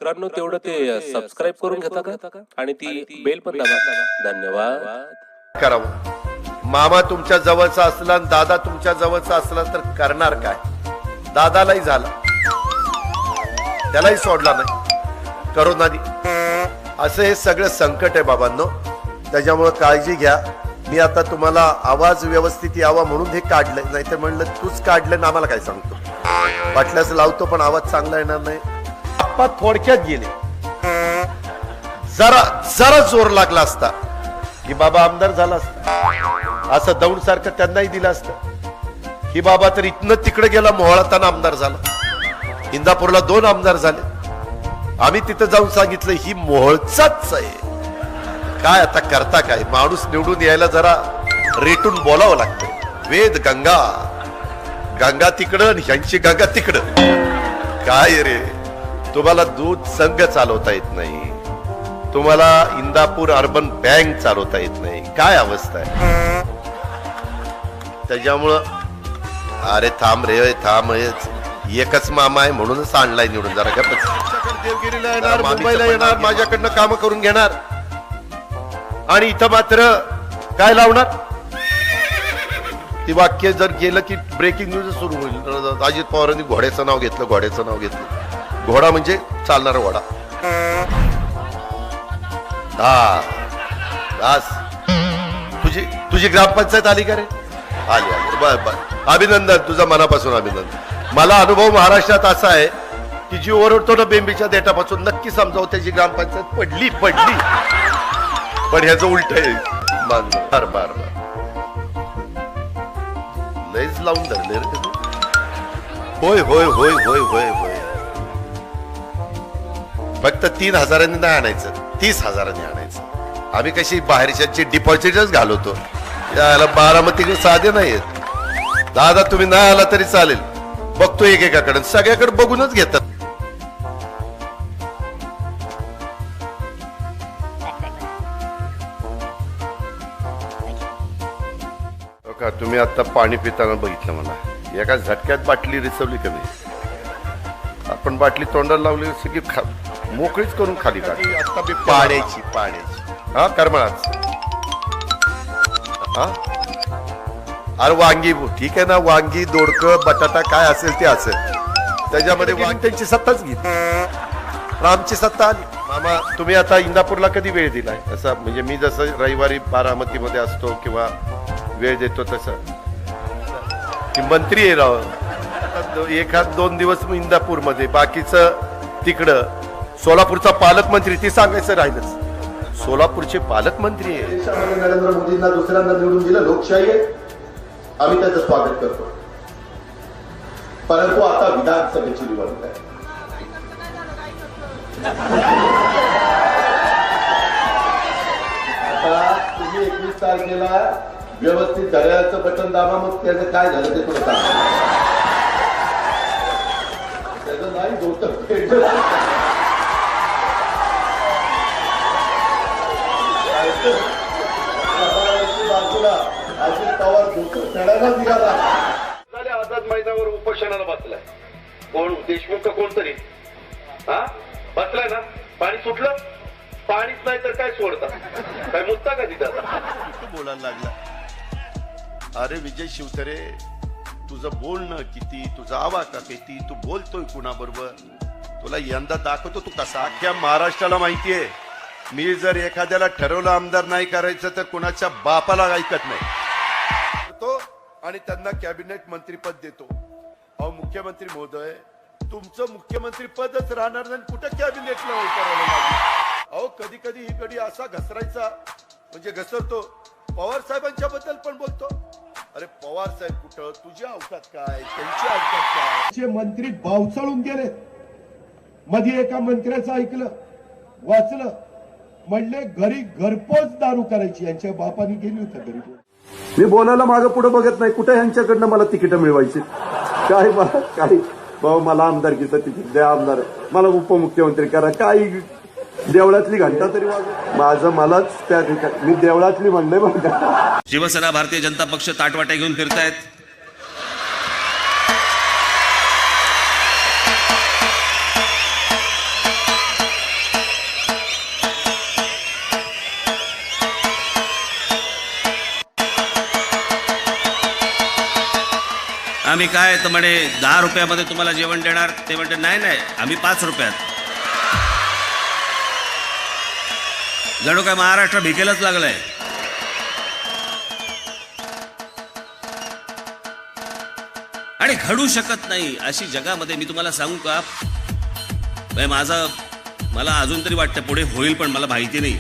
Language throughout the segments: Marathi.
मित्रांनो तेवढं ते सबस्क्राईब करून घेता का आणि ती बेल पण दाबा. धन्यवाद. करावं. मामा तुमच्या जवळचा असला आणि दादा तुमच्या जवळचा असला तर करणार काय? दादालाही झाला, त्यालाही सोडला नाही करोनानी. असं हे सगळं संकट आहे बाबांनो. त्याच्यामुळे काळजी घ्या. मी आता तुम्हाला आवाज व्यवस्थित यावा म्हणून हे काढलंय, नाहीतर म्हणलं तूच काढलं ना आम्हाला काय सांगतो. वाटल्यास लावतो पण आवाज चांगला येणार नाही. आप्पा थोडक्यात गेले. जरा जरा जोर लागला असता की बाबा आमदार झाला असता, असं दौंड सारखं त्यांनाही दिलं असतं की बाबा तर इथनं तिकडे गेला मोहळाताना आमदार झाला. इंदापूरला 2 आमदार झाले. आम्ही तिथं जाऊन सांगितलं ही मोहळचाच आहे. काय आता करता काय, माणूस निवडून यायला जरा रेटून बोलावं लागतं. वेद गंगा, गंगा तिकडं आणि ह्यांची गंगा तिकडं. काय रे, तुम्हाला दूध संघ चालवता येत नाही, तुम्हाला इंदापूर अर्बन बँक चालवता येत नाही. काय अवस्था आहे. त्याच्यामुळं अरे थांब रे थांब, एकच मामा आहे म्हणूनच आणलाय निवडून. जरा देवगिरीला येणार, मुंबईला येणार, माझ्याकडनं काम करून घेणार आणि इथं मात्र काय लावणार. ती वाक्य जर गेलं की ब्रेकिंग न्यूज सुरू होईल. अजित पवारांनी घोड्याचं नाव घेतलं, घोड्याचं नाव घेतलं. घोडा म्हणजे चालणारा घोडा. तुझी ग्रामपंचायत आली का रे? आली आली. बर बर, अभिनंदन, तुझं मनापासून अभिनंदन. मला अनुभव महाराष्ट्रात असा आहे की जी ओरडतो ना बेंबीच्या देठापासून, नक्की समजावं त्याची ग्रामपंचायत पडली. पण ह्याचं उलट आहे. बर बर बर, लयच लावून धरले रे. होय होय होय होय होय होय. फक्त 3,000 नाही आणायचं, 30,000 आणायचं. आम्ही कशी बाहेरच्या डिपॉझिटच घालवतो. याला बारामतीकडे साधे नाहीत. दादा तुम्ही नाही आला तरी चालेल, बघतो एकेकाकडे, सगळ्याकडे बघूनच घेतात. का तुम्ही आता पाणी पिताना बघितलं मला, एका झटक्यात बाटली रिसवली कमी. आपण बाटली तोंडाला लावली सगळी मोकळीच करून खाली टाकली. पाण्याची हा करमळाच. हा अरे वांगी ठीक आहे ना, वांगी दोडकं बटाटा काय असेल ते असेल, त्याच्यामध्ये त्यांची सत्ताच घेतली. आमची सत्ता आली. मामा तुम्ही आता इंदापूरला कधी वेळ दिलाय? असं म्हणजे मी जसं रविवारी बारामतीमध्ये असतो किंवा वेळ देतो तसं की मंत्री आहे राव, 1-2 दिवस इंदापूर मध्ये, बाकीचं तिकडं. सोलापूरचा पालकमंत्री ती सांगायचं राहिलंच. सोलापूरचे पालकमंत्री आहे. देशामध्ये नरेंद्र मोदींना दुसऱ्यांदा निवडून दिलं, लोकशाही आहे, आम्ही त्याचं स्वागत करतो. परंतु आता विधानसभेची निवडणूक आहे. आता तुम्ही 21 तारखेला व्यवस्थित घड्याळाचं बटन दाबा, मग त्याचं काय झालं ते तुला सांगा. त्याचं नाही धोतर फेडलं. बाजूला अजित पवार धोतर फेडायला निघाला. आझाद मैदानावर उपोषणाला बसलाय. कोण देशमुख का कोणतरी हा बसलाय ना. पाणी सुटलं, पाणीच नाही तर काय सोडतात, काय मुद्दा का तिथं बोलायला लागला. अरे विजय शिवतरे, तुझं बोलणं किती, तुझा आवाका किती, तू बोलतोय कुणाबरोबर, तुला यंदा दाखवतो तू कसा. अख्ख्या महाराष्ट्राला माहितीये, मी जर एखाद्याला ठरवलं आमदार नाही करायचं तर कुणाच्या बापाला ऐकत नाही तो, आणि त्यांना कॅबिनेट मंत्रीपद देतो. अहो मुख्यमंत्री महोदय, तुमचं मुख्यमंत्री पदच राहणार नाही, कुठं कॅबिनेटला करायला लागेल. अहो कधी कधी ही कधी असा घसरायचा म्हणजे घसरतो. पवार साहेबांच्या बद्दल पण बोलतो. अरे पवार साहेब कुठं, तुझी अवकात काय, त्यांची अवकात काय. मंत्री बावचळून गेले. मध्ये एका मंत्र्याचं ऐकलं, वाचलं, म्हणले घरी घरपोच दारू करायची. यांच्या बापाने गेली होती घरी. मी बोलायला मागं पुढे बघत नाही, कुठे यांच्याकडनं मला तिकीट मिळवायची. काय बाबा मला आमदारकीचं तिकीट द्या, आमदार मला उपमुख्यमंत्री करा, काही देवळातली घंटा तरी वाजव. माझं मलाच त्या ठिकाणी मी देवळातली म्हणलंय बघा. शिवसेना भारतीय जनता पक्ष ताटवाट्या घेऊन फिरतायत. आम्ही काय तर म्हणे 10 रुपयामध्ये तुम्हाला जेवण देणार. ते म्हणते नाही आम्ही 5 रुपयात. जणू काय महाराष्ट्र भिकेलच लागलाय. आणि घडू शकत नाही अशी जगामध्ये मी तुम्हाला सांगू का, मला अजून तरी वाटतं पुढे होईल पण मला माहिती नाही.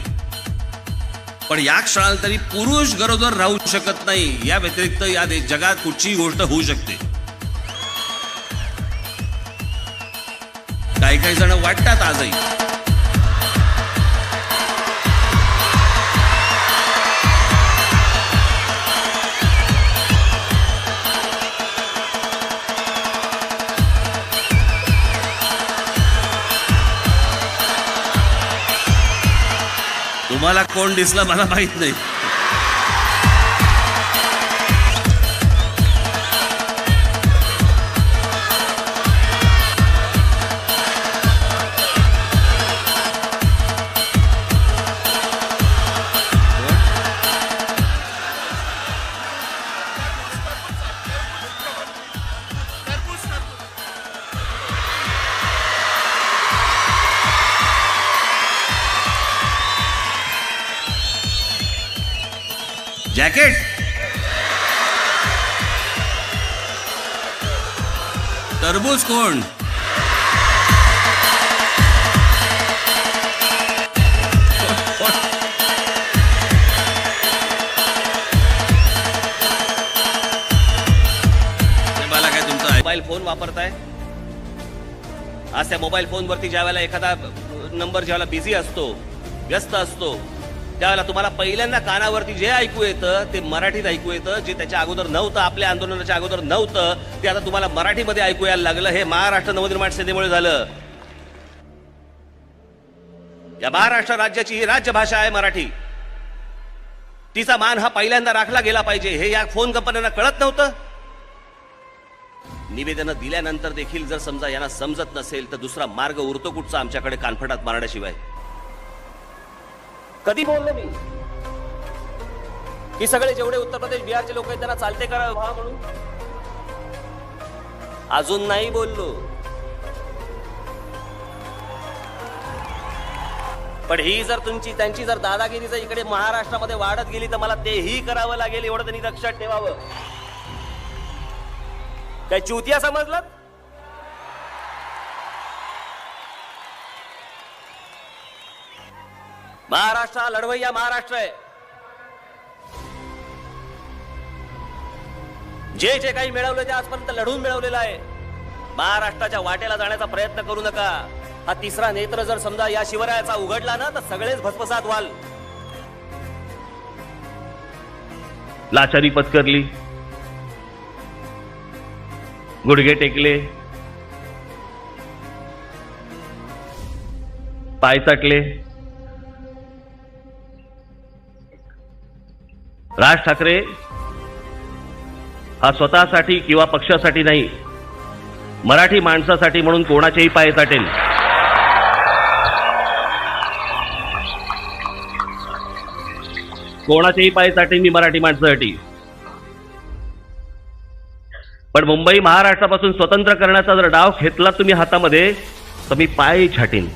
पण या क्षणाला तरी पुरुष गरोदर राहू शकत नाही. या व्यतिरिक्त या जगात कुठचीही गोष्ट होऊ शकते. काही जण वाटतात आजही. तुम्हाला कोण दिसलं मला माहित नाही. जॅकेट टरबूज कोण? मला काय तुमचा मोबाईल फोन वापरताय. आज त्या मोबाईल फोनवरती ज्यावेळेला एखादा नंबर ज्यावेळेला बिझी असतो, व्यस्त असतो, त्यावेळेला तुम्हाला पहिल्यांदा कानावरती जे ऐकू येतं ते मराठीत ऐकू येतं. जे त्याच्या अगोदर नव्हतं, आपल्या आंदोलनाच्या अगोदर नव्हतं, ते आता तुम्हाला मराठीमध्ये ऐकू यायला लागलं. हे महाराष्ट्र नवनिर्माण सेनेमुळे झालं. या महाराष्ट्र राज्याची ही राज्यभाषा आहे मराठी. तिचा मान हा पहिल्यांदा राखला गेला पाहिजे. हे या फोन कंपन्यांना कळत नव्हतं. निवेदनं दिल्यानंतर देखील जर समजा यांना समजत नसेल तर दुसरा मार्ग उरतो कुठचा आमच्याकडे कानफटात मारण्याशिवाय. कधी बोललो मी की सगळे जेवढे उत्तर प्रदेश बिहारचे लोक आहेत त्यांना चालते करा व्हा म्हणून? अजून नाही बोललो. पण ही जर त्यांची जर दादागिरी जर इकडे महाराष्ट्रामध्ये वाढत गेली तर मला तेही करावं लागेल. एवढं त्यांनी लक्षात ठेवावं. काय चुतिया समजलं? महाराष्ट्र हा लढवय्या महाराष्ट्र आहे. जे काही मिळवलं ते आजपर्यंत लढून मिळवलेलं आहे. महाराष्ट्राच्या वाटेला जाण्याचा प्रयत्न करू नका. हा तिसरा नेत्र जर समजा या शिवरायाचा उघडला ना तर सगळेच भस्मसात व्हाल. लाचारी पत्करली, गुडघे टेकले, पाय चाटले. राज ठाकरे हा स्वतःसाठी किंवा पक्षासाठी नाही, मराठी माणसासाठी म्हणून कोणाचेही पाय चाटेल. कोणाचेही पाय चाटेल मी मराठी माणसासाठी. पण मुंबई महाराष्ट्रापासून स्वतंत्र करण्याचा जर डाव घेतला तुम्ही हातामध्ये तर मी पाय छाटीन.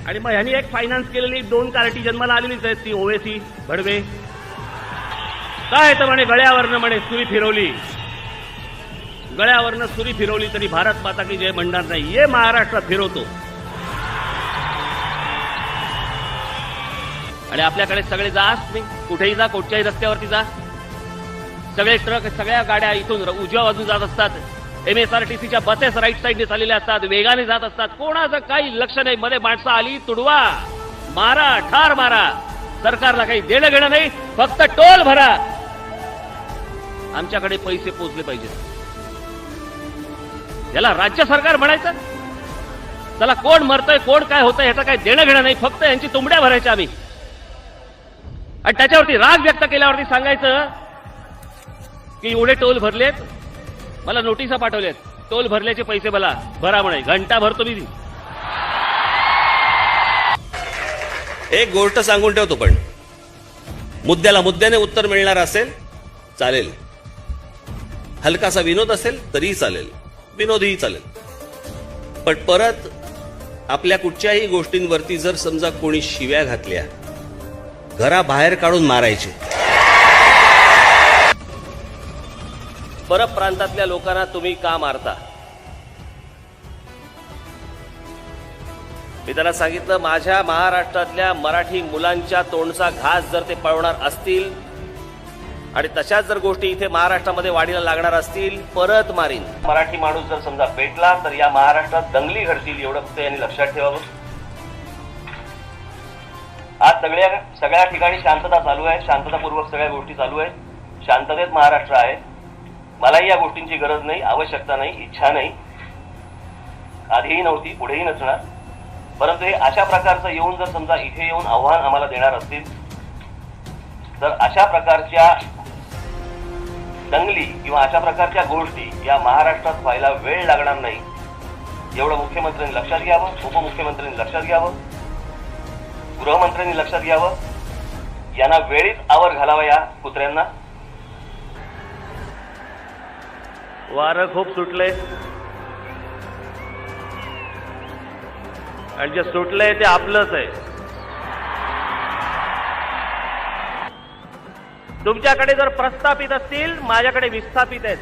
आणि मग ह्यांनी एक फायनान्स केलेली 2 कार्टी जन्माला आलेलीच आहेत. ती ओवेसी भडवे काय तर म्हणे गळ्यावरनं म्हणे सुरी फिरवली, गळ्यावरनं सुरी फिरवली तरी भारत माता की जय म्हणणार नाही. ये महाराष्ट्रात फिरवतो. आणि आपल्याकडे सगळे जा, तुम्ही कुठेही जा, कोणत्याही रस्त्यावरती जा, सगळे ट्रक सगळ्या गाड्या इथून उजव्या बाजून जात असतात. MSRTCच्या बसेस राईट साईडने चाललेल्या असतात, वेगाने जात असतात. कोणाचं काही लक्ष नाही. मध्ये माणसं आली तुडवा, मारा, ठार मारा. सरकारला काही देणं घेणं नाही, फक्त टोल भरा. आमच्याकडे पैसे पोचले पाहिजेत. याला राज्य सरकार म्हणायचं? त्याला कोण मरतंय कोण काय होतंय ह्याचं काही देणं घेणं नाही, फक्त यांची तुंबड्या भरायच्या आम्ही. आणि त्याच्यावरती राग व्यक्त केल्यावरती सांगायचं की एवढे टोल भरलेत, मला नोटिसा पाठवल्यात, टोल भरल्याचे पैसे मला भरा म्हणे. घंटा भरतो मी. एक गोष्ट सांगून ठेवतो, पण मुद्द्याला मुद्द्याने उत्तर मिळणार असेल चालेल. हलकासा विनोद असेल तरीही चालेल, विनोदही चालेल, पण परत आपल्या कुठच्याही गोष्टींवरती जर समजा कोणी शिव्या घातल्या, घराबाहेर काढून मारायचे. परब प्रांतातल्या लोकांना तुम्ही का मारता? मी त्यांना सांगितलं, माझ्या महाराष्ट्रातल्या मराठी मुलांच्या तोंडचा घास जर ते पळवणार असतील आणि तशाच जर गोष्टी इथे महाराष्ट्रामध्ये वाढीला लागणार असतील, परत मारीन. मराठी माणूस जर समजा पेटला तर या महाराष्ट्रात दंगली घडतील, एवढं फक्त यांनी लक्षात ठेवावं. आज सगळ्या ठिकाणी शांतता चालू आहे, शांततापूर्वक सगळ्या गोष्टी चालू आहेत. शांततेत महाराष्ट्र आहे. मलाही या गोष्टींची गरज नाही, आवश्यकता नाही, इच्छा नाही, आधीही नव्हती, पुढेही नसणार. परंतु हे अशा प्रकारचं येऊन जर समजा इथे येऊन आव्हान आम्हाला देणार असतील तर अशा प्रकारच्या दंगली किंवा अशा प्रकारच्या गोष्टी या महाराष्ट्रात व्हायला वेळ लागणार नाही, एवढं मुख्यमंत्र्यांनी लक्षात घ्यावं, उपमुख्यमंत्र्यांनी लक्षात घ्यावं, गृहमंत्र्यांनी लक्षात घ्यावं. यांना वेळीच आवर घालावा या कुत्र्यांना. वारं खूप सुटले आणि जे सुटलंय ते आपलंच आहे. तुमच्याकडे जर प्रस्थापित असतील, माझ्याकडे विस्थापित आहेत.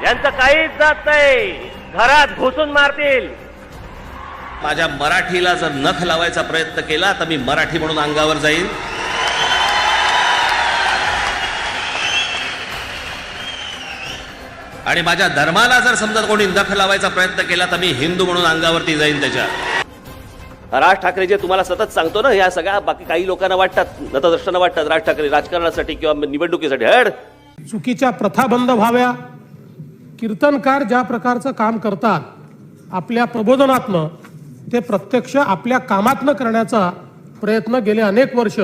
यांचं काहीच जात नाही, घरात घुसून मारतील. माझ्या मराठीला जर नख लावायचा प्रयत्न केला तर मी मराठी म्हणून अंगावर जाईल. आणि माझ्या धर्माला जर समजा कोणी नख लावायचा प्रयत्न केला तर मी हिंदू म्हणून अंगावरती जाईन त्याच्या. राज ठाकरे जे तुम्हाला सतत सांगतो ना, ह्या सगळ्या बाकी काही लोकांना वाटतात, नतद्रष्टांना वाटतात राज ठाकरे राजकारणासाठी किंवा निवडणुकीसाठी हड चुकीच्या प्रथा बंद व्हाव्या. कीर्तनकार ज्या प्रकारचं काम करतात आपल्या प्रबोधनात्मक, ते प्रत्यक्ष आपल्या कामातनं करण्याचा प्रयत्न गेले अनेक वर्ष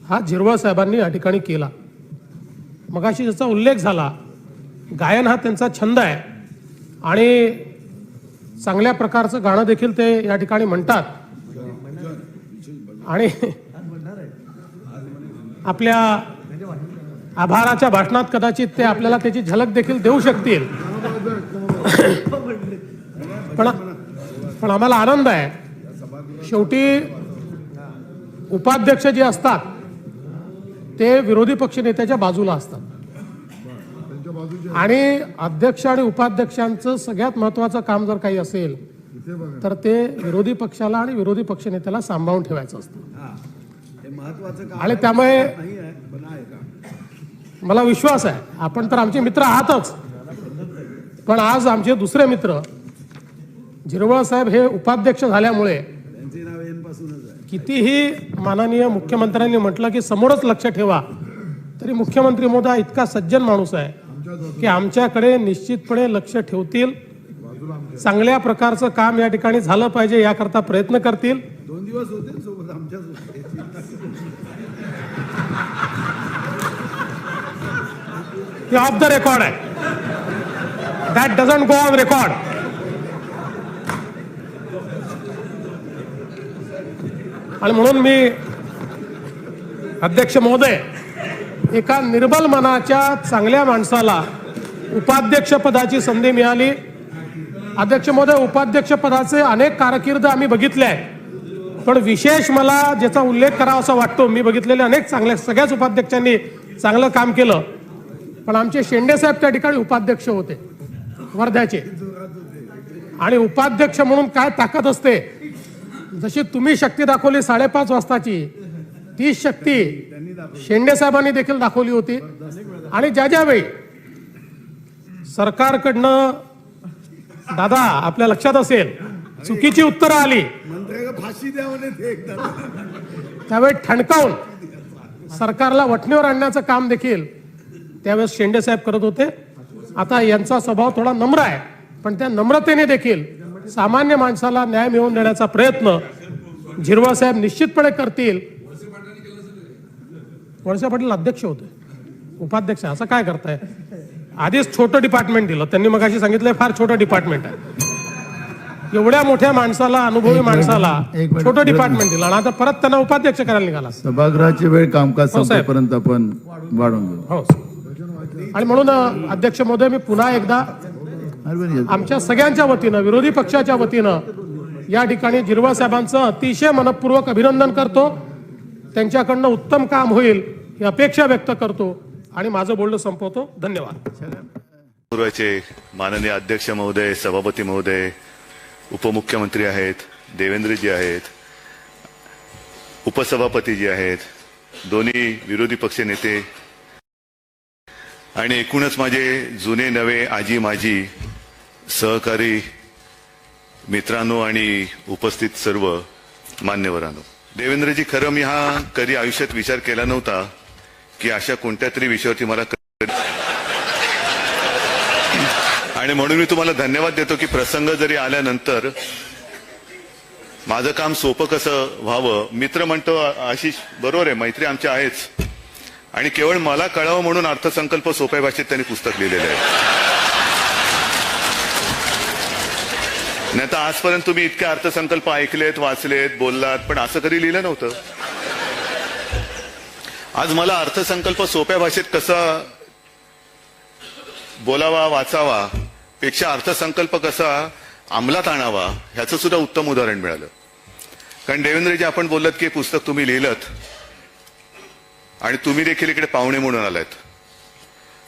हा झिरवळ साहेबांनी या ठिकाणी केला. मगाशी ज्याचा उल्लेख झाला, गायन हा त्यांचा छंद आहे आणि चांगल्या प्रकारचं गाणं देखील ते या ठिकाणी म्हणतात. आणि आपल्या आभाराच्या भाषणात कदाचित ते आपल्याला त्याची झलक देखील देऊ शकतील. पण आम्हाला आनंद आहे, शेवटी उपाध्यक्ष जे असतात ते विरोधी पक्षनेत्याच्या बाजूला असतात आणि अध्यक्ष आणि उपाध्यक्षांचं सगळ्यात महत्वाचं काम जर काही असेल तर ते विरोधी पक्षाला आणि विरोधी पक्षनेत्याला सांभाळून ठेवायचं असतं. आणि त्यामुळे मला विश्वास आहे, आपण तर आमचे मित्र आहातच, पण आज आमचे दुसरे मित्र झिरवळ साहेब हे उपाध्यक्ष झाल्यामुळे कितीही माननीय मुख्यमंत्र्यांनी म्हटलं की समोरच लक्ष ठेवा, तरी मुख्यमंत्री महोदय इतका सज्जन माणूस आहे की आमच्याकडे निश्चितपणे लक्ष ठेवतील. चांगल्या प्रकारचं काम या ठिकाणी झालं पाहिजे याकरता प्रयत्न करतील. 2 दिवस होते सोबत आमच्या ते ऑफ द रेकॉर्ड आहे, that doesn't go on record. आणि म्हणून मी अध्यक्ष महोदय, एका निर्बल मनाच्या चांगल्या माणसाला उपाध्यक्ष पदाची संधी मिळाली. अध्यक्ष महोदय, उपाध्यक्ष पदाचे अनेक कारकीर्द आम्ही बघितले आहे, पण विशेष मला ज्याचा उल्लेख करावा असा वाटतो, मी बघितलेले अनेक चांगल्या सगळ्याच उपाध्यक्षांनी चांगलं काम केलं, पण आमचे शेंडे साहेब त्या ठिकाणी उपाध्यक्ष होते वर्ध्याचे. आणि उपाध्यक्ष म्हणून काय ताकद असते, जशी तुम्ही शक्ती दाखवली 5:30 वाजताची, तीच शक्ती शेंडे साहेबांनी देखील दाखवली होती. आणि ज्या वेळी सरकारकडनं, दादा आपल्या लक्षात असेल, चुकीची उत्तरं आली फाशी द्यावं त्यावेळी ठणकावून सरकारला वठणीवर आणण्याचं काम देखील त्यावेळेस शेंडे साहेब करत होते. आता यांचा स्वभाव थोडा नम्र आहे, पण त्या नम्रतेने देखील सामान्य माणसाला न्याय मिळवून देण्याचा प्रयत्न झिरवळ साहेब निश्चितपणे करतील. वळसे पाटील अध्यक्ष होते, उपाध्यक्ष असं काय करताय? आधीच छोटं डिपार्टमेंट दिलं त्यांनी, मगाशी सांगितलंय फार छोटं डिपार्टमेंट आहे. एवढ्या मोठ्या माणसाला, अनुभवी माणसाला छोटं डिपार्टमेंट दिलं आणि आता परत त्यांना उपाध्यक्ष करायला निघाला. सभागृहाची वेळ कामकाज संपेपर्यंत आपण वाढवून घेऊ. हो. आणि म्हणून अध्यक्ष महोदय, मी पुन्हा एकदा आमच्या सगळ्यांच्या वतीनं, विरोधी पक्षाच्या वतीनं या ठिकाणी झिरवळ साहेबांचं अतिशय मनपूर्वक अभिनंदन करतो. त्यांच्याकडनं उत्तम काम होईल ही अपेक्षा व्यक्त करतो आणि माझं बोलणं संपवतो. धन्यवाद. पूर्वचे माननीय अध्यक्ष महोदय, सभापती महोदय, उपमुख्यमंत्री आहेत, देवेंद्रजी आहेत, उपसभापतीजी आहेत, दोन्ही विरोधी पक्ष नेते आणि एकूणच माझे जुने नवे आजी माजी सहकारी मित्रांनो आणि उपस्थित सर्व मान्यवरांनो. देवेंद्रजी, खरं मी हा कधी आयुष्यात विचार केला नव्हता की अशा कोणत्या तरी विषयावरती मला आणि म्हणून मी तुम्हाला धन्यवाद देतो की प्रसंग जरी आल्यानंतर माझं काम सोपं कसं व्हावं. मित्र म्हणतो आशिष, बरोबर आहे, मैत्री आमची आहेच, आणि केवळ मला कळावं म्हणून अर्थसंकल्प सोप्या भाषेत त्यांनी पुस्तक लिहिलेलं आहे. नाही तर आजपर्यंत तुम्ही इतके अर्थसंकल्प ऐकलेत, वाचलेत, बोललात, पण असं कधी लिहिलं नव्हतं. आज मला अर्थसंकल्प सोप्या भाषेत कसा बोलावा, वाचावा, पेक्षा अर्थसंकल्प कसा अंमलात आणावा ह्याचं सुद्धा उत्तम उदाहरण मिळालं. कारण देवेंद्रजी, आपण बोललात की पुस्तक तुम्ही लिहिलं आणि तुम्ही देखील इकडे पाहुणे म्हणून आलात,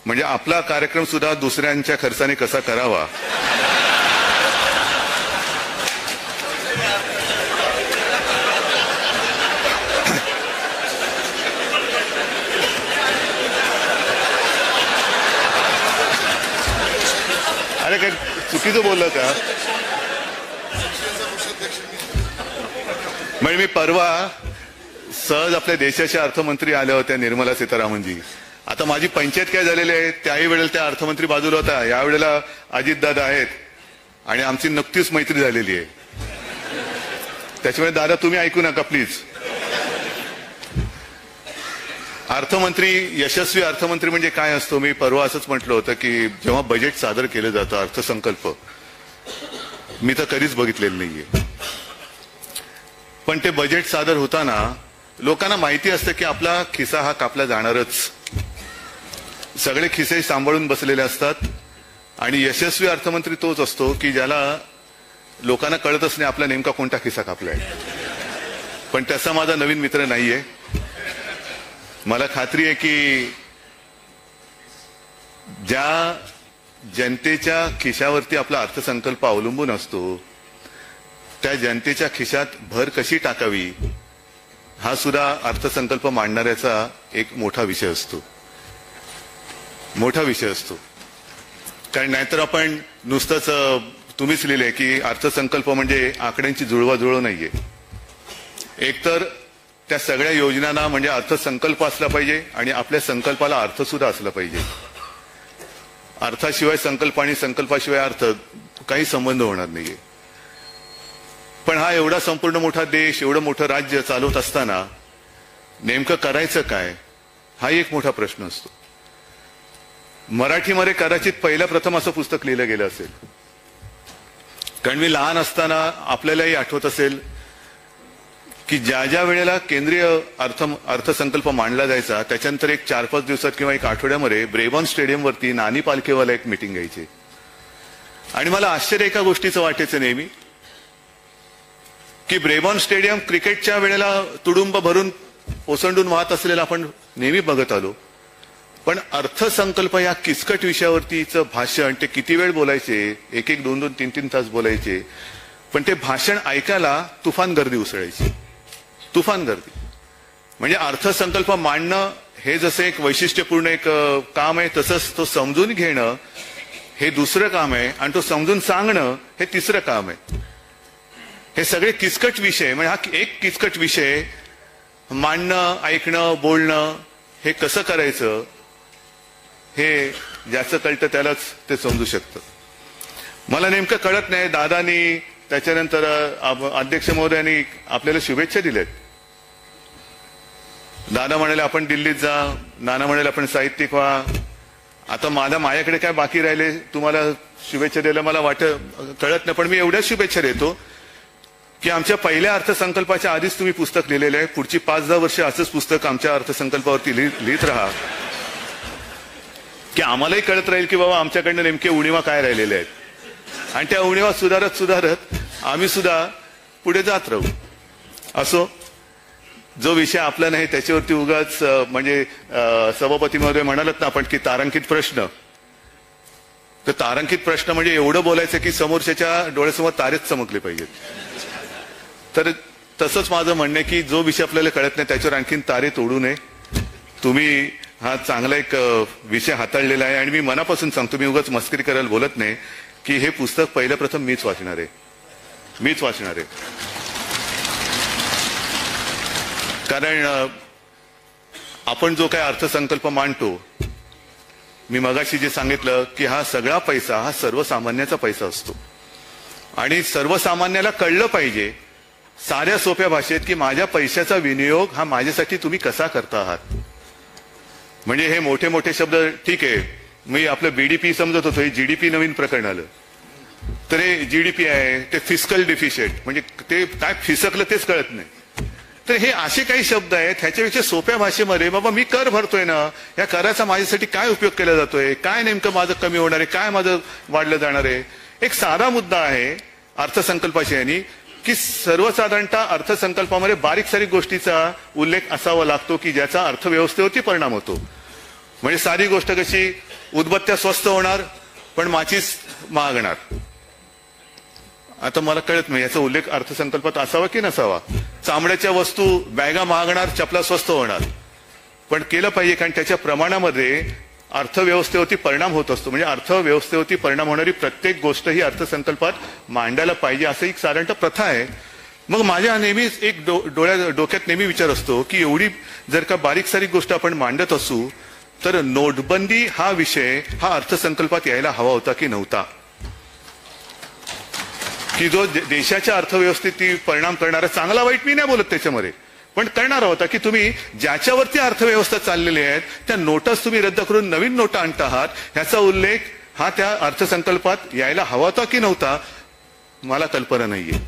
म्हणजे आपला कार्यक्रम सुद्धा दुसऱ्यांच्या खर्चाने कसा करावा अरे काय चुकीचं बोललं का? म्हणजे मी परवा सहज आपल्या देशाचे अर्थमंत्री आल्या होत्या, निर्मला सीतारामनजी. आता माझी पंचायत काय झालेली आहे, त्याही वेळेला त्या अर्थमंत्री बाजूला होता, यावेळेला अजितदादा आहेत आणि आमची नुकतीच मैत्री झालेली आहे. त्याच्यामुळे दादा तुम्ही ऐकू नका प्लीज. अर्थमंत्री, यशस्वी अर्थमंत्री म्हणजे काय असतो, मी परवा असंच म्हटलं होतं की जेव्हा बजेट सादर केलं जातं, अर्थसंकल्प, मी तर कधीच बघितलेलं नाहीये, पण ते बजेट सादर होताना लोकांना माहिती असतं की आपला खिसा हा कापला जाणारच. सगळे खिसे सांभाळून बसलेले असतात आणि यशस्वी अर्थमंत्री तोच असतो की ज्याला लोकांना कळतच नाही आपला नेमका कोणता खिसा कापलाय. पण तसा माझा नवीन मित्र नाहीये. मला खात्री आहे की ज्या जनतेच्या खिशावरती आपला अर्थसंकल्प अवलंबून असतो, त्या जनतेच्या खिशात भर कशी टाकावी हा सुद्धा अर्थसंकल्प मांडणाऱ्याचा एक मोठा विषय असतो. कारण नाहीतर आपण नुसतंच तुम्हीच लिहिले की अर्थसंकल्प म्हणजे आकड्यांची जुळवाजुळव नाहीये. एकतर त्या सगळ्या योजनांना म्हणजे अर्थसंकल्प असला पाहिजे आणि आपल्या संकल्पाला अर्थ सुद्धा असला पाहिजे. अर्थाशिवाय संकल्प आणि संकल्पाशिवाय अर्थ काही संबंध होणार नाहीये. पण हा एवढा संपूर्ण मोठा देश, एवढं मोठं राज्य चालवत असताना नेमकं करायचं काय हा एक मोठा प्रश्न असतो. मराठीमध्ये कदाचित पहिल्या प्रथम असं पुस्तक लिहिलं गेलं असेल. कारण मी लहान असताना आपल्यालाही आठवत असेल की ज्या ज्या वेळेला केंद्रीय अर्थसंकल्प मांडला जायचा त्याच्यानंतर एक 4-5 दिवसात किंवा एक आठवड्यामध्ये ब्रेबॉर्न स्टेडियमवरती नानी पालखेवाला एक मीटिंग घ्यायची. आणि मला आश्चर्य एका गोष्टीचं वाटायचं नेहमी की ब्रेबॉर्न स्टेडियम क्रिकेटच्या वेळेला तुडुंब भरून ओसंडून वाहत असलेला आपण नेहमी बघत आलो, पण अर्थसंकल्प या किचकट विषयावरतीचं भाषण ते किती वेळ बोलायचे, 1-1, 2-2, 3-3 तास बोलायचे, पण ते भाषण ऐकायला तुफान गर्दी उसळायची. तुफान गर्दी. म्हणजे अर्थसंकल्प मांडणं हे जसं एक वैशिष्ट्यपूर्ण एक काम आहे, तसंच तो समजून घेणं हे दुसरं काम आहे आणि तो समजून सांगणं हे तिसरं काम आहे. हे सगळे किचकट विषय, म्हणजे हा एक किचकट विषय मांडणं, ऐकणं, बोलणं हे कसं करायचं हे ज्याचं कळतं त्यालाच ते समजू शकतं. मला नेमकं कळत नाही. दादानी त्याच्यानंतर अध्यक्ष महोदयांनी आपल्याला शुभेच्छा दिल्यात. दादा म्हणाले आपण दिल्लीत जा, नाना म्हणाले आपण साहित्यिक व्हा. आता माझ्याकडे काय बाकी राहिले तुम्हाला शुभेच्छा द्यायला मला कळत नाही, पण मी एवढ्याच शुभेच्छा देतो की आमच्या पहिल्या अर्थसंकल्पाच्या आधीच तुम्ही पुस्तक लिहिलेलं आहे. पुढची 5-10 वर्ष असंच पुस्तक आमच्या अर्थसंकल्पावरती लिहित राहा. की आम्हालाही कळत राहील की बाबा आमच्याकडनं नेमके उणीवा काय राहिलेले आहेत आणि त्या उणीवा सुधारत आम्ही सुद्धा पुढे जात राहू. असो, जो विषय आपला नाही त्याच्यावरती उगाच म्हणजे सभापती महोदय म्हणालत ना आपण की तारांकित प्रश्न, तर तारांकित प्रश्न म्हणजे एवढं बोलायचं की समोरच्याच्या डोळ्यासमोर तारेच चमकले पाहिजेत. तर तसंच माझं म्हणणं आहे की जो विषय आपल्याला कळत नाही त्याच्यावर आणखीन तारे तोडू नये. तुम्ही हा चांगला एक विषय हाताळलेला आहे आणि मी मनापासून सांगतो, मी उगाच मस्करी करायला बोलत नाही की हे पुस्तक पहिलं प्रथम मीच वाचणार आहे. कारण आपण जो काय अर्थसंकल्प मांडतो, मी मगाशी जे सांगितलं की हा सगळा पैसा हा सर्वसामान्याचा पैसा असतो आणि सर्वसामान्याला कळलं पाहिजे साध्या सोप्या भाषेत की माझ्या पैशाचा विनियोग हा माझ्यासाठी तुम्ही कसा करता आहात. म्हणजे हे मोठे मोठे शब्द ठीक आहे, मी आपलं बीडीपी समजत होतो, हे जीडीपी नवीन प्रकरण आलं. तर हे जीडीपी आहे ते फिस्कल डिफिशिट, म्हणजे ते काय फिसकलं तेच कळत नाही. तर हे असे काही शब्द आहेत, ह्याच्यापेक्षा सोप्या भाषेमध्ये बाबा मी कर भरतोय ना, या कराचा माझ्यासाठी काय उपयोग केला जातोय, काय नेमकं माझं कमी होणार आहे, काय माझं वाढलं जाणार आहे. एक साधा मुद्दा आहे अर्थसंकल्पाशी यांनी की सर्वसाधारणतः अर्थसंकल्पामध्ये बारीक सारीक गोष्टीचा उल्लेख असावा लागतो की ज्याचा अर्थव्यवस्थेवरती परिणाम होतो. म्हणजे साधी गोष्ट कशी, उदबत्त्या स्वस्त होणार पण माचीस महागणार. आता मला कळत नाही याचा उल्लेख अर्थसंकल्पात असावा की नसावा. चामड्याच्या वस्तू बॅगा महागणार, चपला स्वस्त होणार, पण केलं पाहिजे कारण त्याच्या प्रमाणामध्ये अर्थव्यवस्थेवरती परिणाम होत असतो. म्हणजे अर्थव्यवस्थेवरती परिणाम होणारी प्रत्येक गोष्ट ही अर्थसंकल्पात मांडायला पाहिजे असं एक साधारणतः प्रथा आहे. मग माझ्या नेहमीच एक डोक्यात नेहमी विचार असतो की एवढी जर का बारीक सारीक गोष्ट आपण मांडत असू तर नोटबंदी हा विषय हा अर्थसंकल्पात यायला हवा होता की नव्हता. की जो देशाच्या अर्थव्यवस्थेत परिणाम करणारा, चांगला वाईट मी नाही बोलत त्याच्यामध्ये, पण करणार होता की तुम्ही ज्याच्यावरती अर्थव्यवस्था चाललेली आहेत त्या नोटाच तुम्ही रद्द करून नवीन नोटा आणत आहात, ह्याचा उल्लेख हा त्या अर्थसंकल्पात यायला हवा होता की नव्हता मला कल्पना नाहीये.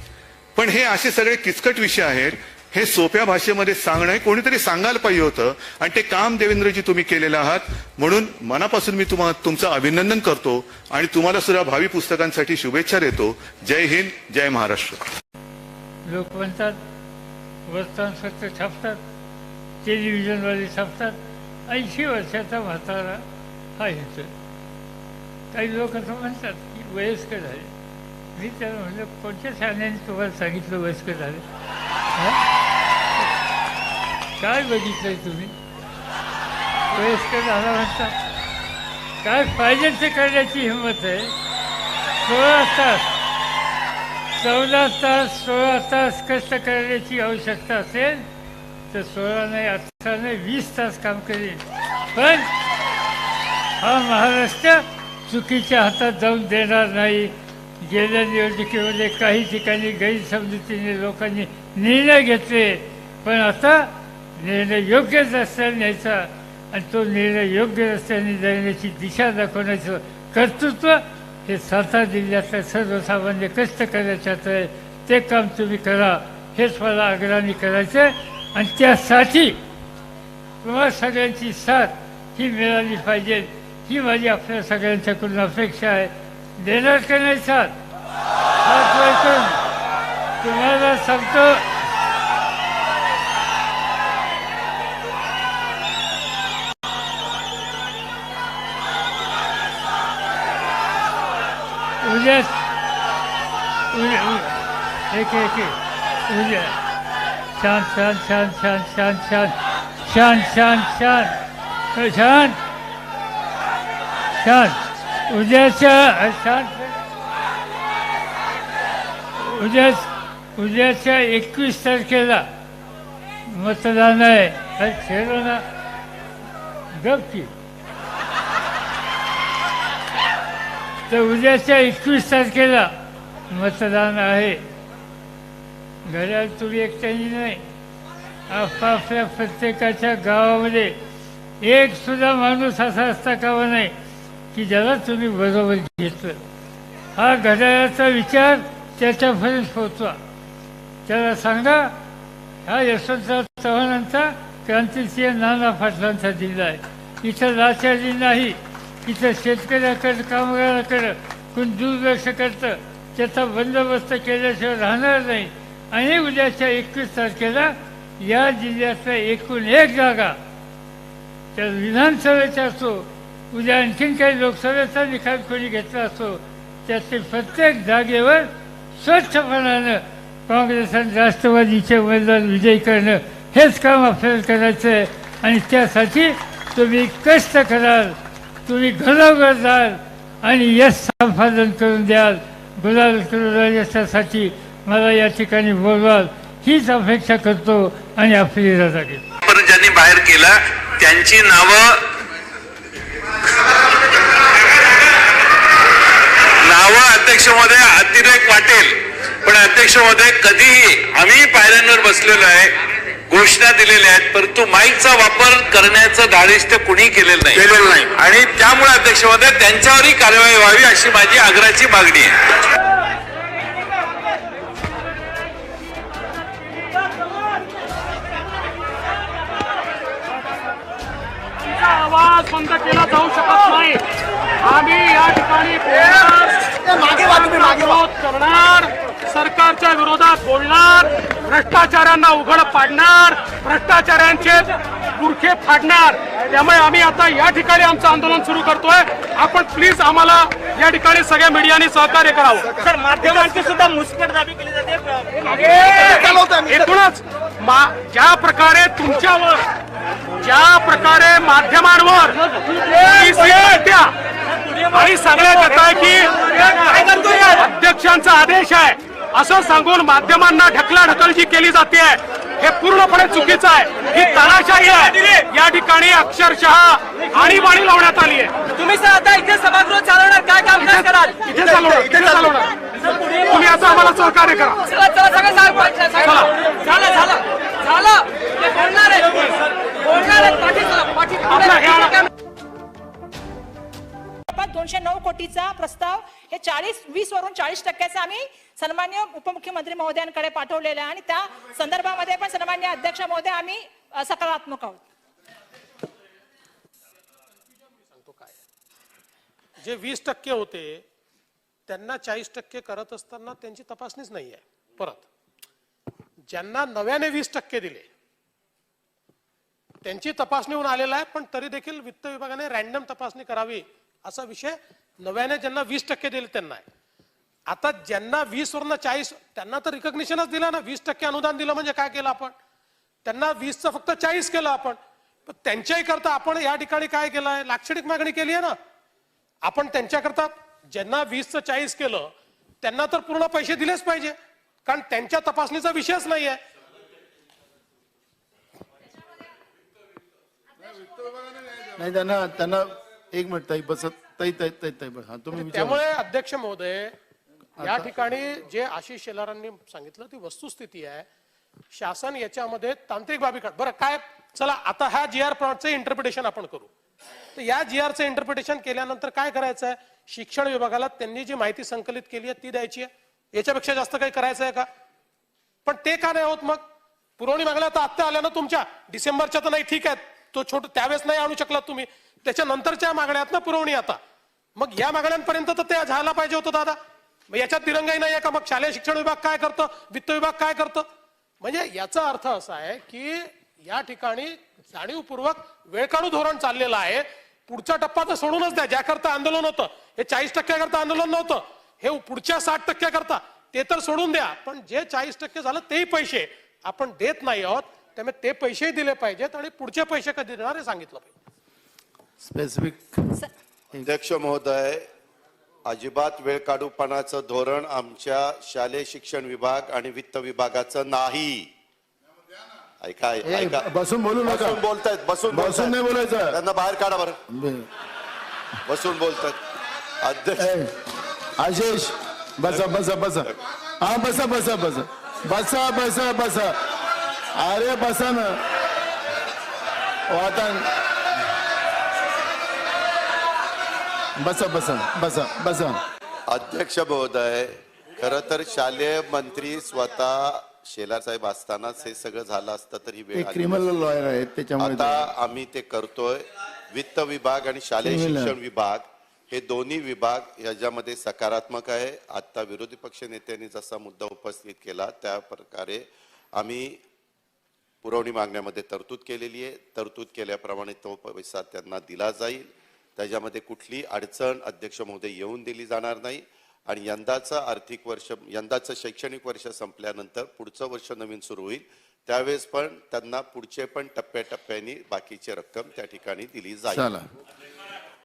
पण हे असे सगळे किचकट विषय आहेत, हे सोप्या भाषेमध्ये सांगणं कोणीतरी सांगायला पाहिजे होतं आणि ते काम देवेंद्रजी तुम्ही केलेलं आहात. म्हणून मनापासून मी तुमचं अभिनंदन करतो आणि तुम्हाला सुद्धा भावी पुस्तकांसाठी शुभेच्छा देतो. जय हिंद, जय महाराष्ट्र. लोक म्हणतात वर्तमानपत्र छापतात, टेलिव्हिजनवाले छापतात, 80 वर्षाचा म्हातारा हा येतोय. काही लोक असं म्हणतात की वयस्कर झाले. मी त्याला म्हणलं कोणत्या शाळेने तुम्हाला सांगितलं वयस्कर झाले? काय बघितलंय तुम्ही? वयस्कर झाला म्हणतात. काय पाहिजे ते करण्याची हिंमत आहे. 16 तास 14 तास 16 तास कष्ट करण्याची आवश्यकता असेल तर 16 नाही 18 नाही 20 तास काम करेल. पण हा महाराष्ट्र चुकीच्या हातात जाऊन देणार नाही. गेल्या निवडणुकीमध्ये काही ठिकाणी गैरसमजुतीने लोकांनी निर्णय घेतले, पण आता निर्णय योग्य रस्त्याने न्यायचा आणि तो निर्णय योग्य रस्त्याने जाण्याची दिशा दाखवण्याचं कर्तृत्व हे सातारा जिल्ह्यातल्या सर्वसामान्य कष्ट करण्याच्यात आहे. ते काम तुम्ही करा हेच मला आग्रहाने करायचं आहे. आणि त्यासाठी तुम्हाला सगळ्यांची साथ ही मिळाली पाहिजे, ही माझी आपल्या सगळ्यांच्याकडून अपेक्षा आहे. देणार का नाही साथ? तुम्हाला सांगतो उद्या उद्या छान छान छान छान छान छान छान छान छान छान छान उद्याच्या 21 तारखेला मतदान आहे. खेळलो ना गपकी. तर उद्याच्या 21 तारखेला मतदान आहे. घड्याळ तुम्ही एकट्याने नाही, आपापल्या प्रत्येकाच्या गावामध्ये एक सुद्धा माणूस असा असता कामा नाही की ज्याला तुम्ही बरोबर घेतलं. हा घड्याळाचा विचार त्याच्यापर्यंत पोहोचवा. त्याला सांगा हा यशवंतराव चव्हाणांचा क्रांतिसिंह नाना पाटलांचा जिल्हा आहे. इथं लाचारी नाही, इथं शेतकऱ्याकडं कामगाराकडं कोण दुर्लक्ष करतं त्याचा बंदोबस्त केल्याशिवाय राहणार नाही. आणि उद्याच्या 21 तारखेला या जिल्ह्यातल्या एकूण एक जागा त्या विधानसभेचा असो, उद्या आणखीन काही लोकसभेचा निकाल कोणी घेतला असो, त्यातील प्रत्येक जागेवर स्वच्छपणानं काँग्रेस आणि राष्ट्रवादीचे उमेदवार विजयी करणं हेच काम आपल्याला करायचं आहे. आणि त्यासाठी तुम्ही कष्ट कराल, तुम्ही घरोघर जाल आणि यश संपादन करून द्याल, गुलाल करून यशासाठी मला या ठिकाणी बोलवाल हीच अपेक्षा करतो आणि आपली रजा घेतो. पण ज्यांनी बाहेर केला त्यांची नावं अध्यक्ष महोदय अतिरेक वाटेल, पण अध्यक्ष महोदय कधीही आम्ही पायऱ्यांवर बसलेलो आहे, घोषणा दिलेल्या आहेत, परंतु माईकचा वापर करण्याचं धाडस ते कुणी केलेलं नाही आणि त्यामुळे अध्यक्ष महोदय त्यांच्यावरही कारवाई व्हावी अशी माझी आग्रहाची मागणी आहे. आवाज बंद केला जाऊ शकत नाही. आम्ही या ठिकाणी विरोध करणार, सरकारच्या विरोधात बोलणार, भ्रष्टाचारांना उघड पाडणार, भ्रष्टाचारांचे गुरखे फाडणार. त्यामुळे आम्ही आता या ठिकाणी आमचं आंदोलन सुरू करतोय. आपण प्लीज आम्हाला या ठिकाणी सगळ्या मीडियाने सहकार्य करावं. सर, माध्यमांची सुद्धा मुस्कटदाबी केली जाते. एकूणच ज्या प्रकारे तुमच्यावर, ज्या प्रकारे माध्यमांवर आणि सगळ्या आहे की अध्यक्षांचा आदेश आहे असं सांगून माध्यमांना ढकलाढकल जी केली जाते हे पूर्णपणे चुकीचं आहे. ही तानाशाही आहे. या ठिकाणी अक्षरशः आणीबाणी लावण्यात आली आहे. तुम्ही सर आता इथे सभागृह चालवणार, काय कामकाज कराल? इथे चालवणार. तुम्ही आता आम्हाला सहकार्य करा. झालं बोलणार आहे. 209 कोटीचा प्रस्ताव हे 20 वरून 40% आम्ही सन्मान्य उपमुख्यमंत्री महोदयांकडे पाठवलेला आहे आणि त्या संदर्भामध्ये पण सन्मान्य अध्यक्ष महोदय आम्ही सकारात्मक आहोत. जे 20% होते त्यांना 40% करत असताना त्यांची तपासणीच नाही आहे. परत ज्यांना नव्याने 20% दिले त्यांची तपासणी होऊन आलेला आहे, पण तरी देखील वित्त विभागाने रॅन्डम तपासणी करावी असा विषय नव्याने ज्यांना 20% दिले त्यांना आहे. आता ज्यांना 20 वरून 40 त्यांना तर रिकॉग्निशनच दिलं ना. 20% अनुदान दिलं म्हणजे काय केलं आपण? त्यांना 20चं फक्त 40 केलं आपण. पण त्यांच्याही करता आपण या ठिकाणी काय केलं आहे? लाक्षणिक मागणी केली आहे ना आपण त्यांच्याकरता. ज्यांना 20चं 40 केलं त्यांना तर पूर्ण पैसे दिलेच पाहिजे, कारण त्यांच्या तपासणीचा विषयच नाही आहे. नाही त्यांना एक मिनिट ताई बसत ताई तुम्ही. त्यामुळे अध्यक्ष महोदय या ठिकाणी जे आशिष शेलारांनी सांगितलं ती वस्तुस्थिती आहे. शासन याच्यामध्ये तांत्रिक बाबी काढ. बरं काय, चला आता ह्या GR प्लॉटचं इंटरप्रिटेशन आपण करू. तर या GRचं इंटरप्रिटेशन केल्यानंतर काय करायचं आहे? शिक्षण विभागाला त्यांनी जी माहिती संकलित केली आहे ती द्यायची आहे. याच्यापेक्षा जास्त काही करायचं आहे का? पण ते का नाही होत? मग पुरवणी मागल्या तर आत्ता आल्या ना तुमच्या, डिसेंबरच्या तर नाही, ठीक आहे, तो छोट त्यावेळेस नाही आणू शकलात तुम्ही, त्याच्यानंतरच्या मागण्यात ना पुरवणी आता. मग या मागण्यांपर्यंत तर ते झाला पाहिजे होतं दादा. मग याच्यात दिरंगाई नाही आहे का? मग शालेय शिक्षण विभाग काय करतं, वित्त विभाग काय करतं? म्हणजे याचा अर्थ असा आहे की या ठिकाणी जाणीवपूर्वक वेळकाढू धोरण चाललेलं आहे. पुढचा टप्पा तर सोडूनच द्या. ज्याकरता आंदोलन होतं हे 40% करता आंदोलन नव्हतं, हे पुढच्या 60% करता ते तर सोडून द्या. पण जे 40% झालं तेही पैसे आपण देत नाही आहोत, त्यामुळे ते पैसेही दिले पाहिजेत आणि पुढचे पैसे कधी देणार हे सांगितलं पाहिजे. स्पेसिफिक अध्यक्ष महोदय, अजिबात वेळकाढूपणाचं धोरण आमच्या शालेय शिक्षण विभाग आणि वित्त विभागाचं नाही. ऐका ऐका, बसून बोलू नका. बसून बोलतायत, बसून नाही बोलायचं. त्यांना बाहेर काढा बरं. बसून बोलतात अध्यक्ष. आशिष बसा. हा बसा. अरे बसा ना. बसा. अध्यक्ष महोदय, खरं तर शालेय मंत्री स्वतः शेलार साहेब असतानाच हे सगळं झालं असतं तर ही वेळ क्रिमिनल लॉयर आहेत त्याच्यामुळे आता आम्ही ते करतोय. वित्त विभाग आणि शालेय शिक्षण विभाग हे दोन्ही विभाग याच्यामध्ये सकारात्मक आहे. आता विरोधी पक्ष नेत्यांनी जसा मुद्दा उपस्थित केला त्या प्रकारे आम्ही पुरवणी मागण्यामध्ये तरतूद केलेली आहे. तरतूद केल्याप्रमाणे तो पैसा त्यांना दिला जाईल. त्याच्यामध्ये कुठली अडचण अध्यक्ष महोदय येऊन दिली जाणार नाही. आणि यंदाचं शैक्षणिक वर्ष संपल्यानंतर पुढचं वर्ष नवीन सुरू होईल त्यावेळेस पण त्यांना पुढचे पण टप्प्याटप्प्याने बाकीची रक्कम त्या ठिकाणी दिली जाईल.